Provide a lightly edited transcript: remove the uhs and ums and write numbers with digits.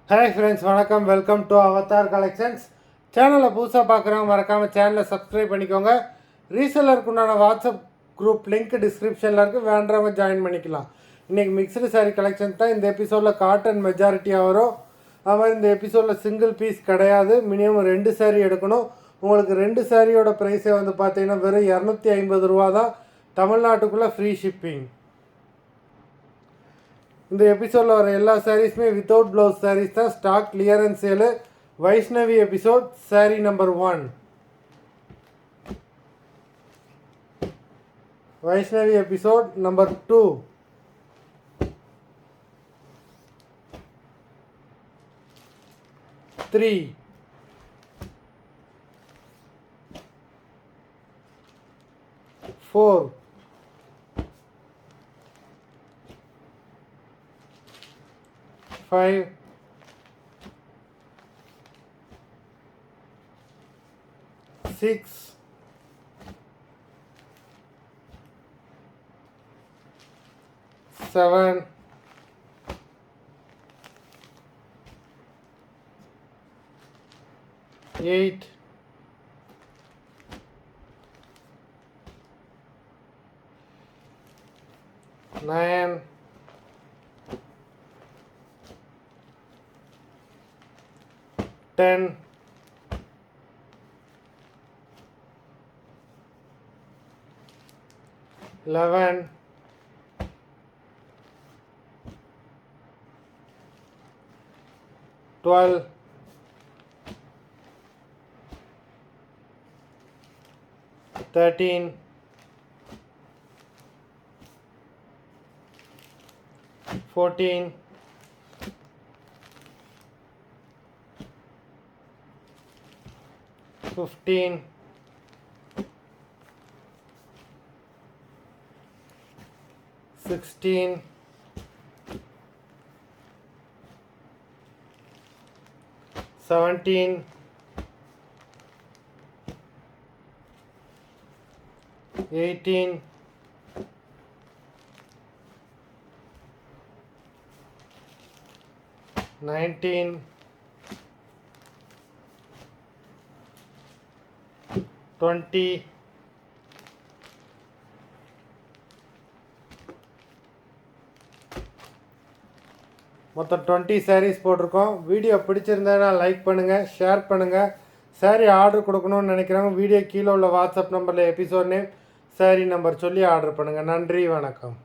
Hi friends, வணக்கம். Welcome to Avatar collections. சேனலை புதுசாக பார்க்குறவங்க மறக்காமல் சேனலை சப்ஸ்கிரைப் பண்ணிக்கோங்க. ரீசெல்லருக்கு உண்டான வாட்ஸ்அப் குரூப் லிங்க் டிஸ்கிரிப்ஷனில் இருக்குது, வேண்டவங்க ஜாயின் பண்ணிக்கலாம். இன்றைக்கி மிக்சடு சாரீ கலெக்ஷன் தான் இந்த எபிசோடில். காட்டன் மெஜாரிட்டியாக வரும். அது மாதிரி இந்த எபிசோடில் சிங்கிள் பீஸ் கிடையாது, மினிமம் 2 சாரீ எடுக்கணும். உங்களுக்கு 2 சாரியோட ப்ரைஸே வந்து பார்த்தீங்கன்னா வெறும் 250 ரூபா தான். தமிழ்நாட்டுக்குள்ளே ஃப்ரீ ஷிப்பிங். இந்த எபிசோடில் வர எல்லா சாரீஸுமே வித்தவுட் ப்ளவுஸ் சாரீஸ் தான். Stock clearance sale. Vaishnavi episode sari number 1. Vaishnavi episode number 2. Three 4 5 6 7 8 9 10 11 12 13 14 15 16 17 18 19 20 மொத்தம் 20 சாரீஸ் போட்டிருக்கோம். வீடியோ பிடிச்சிருந்தேன்னா லைக் பண்ணுங்கள், ஷேர் பண்ணுங்கள். சாரீ ஆர்டர் கொடுக்கணும்னு நினைக்கிறவங்க வீடியோ கீழே உள்ள வாட்ஸ்அப் நம்பரில் எபிசோட் நேம், சாரீ நம்பர் சொல்லி ஆர்டர் பண்ணுங்கள். நன்றி, வணக்கம்.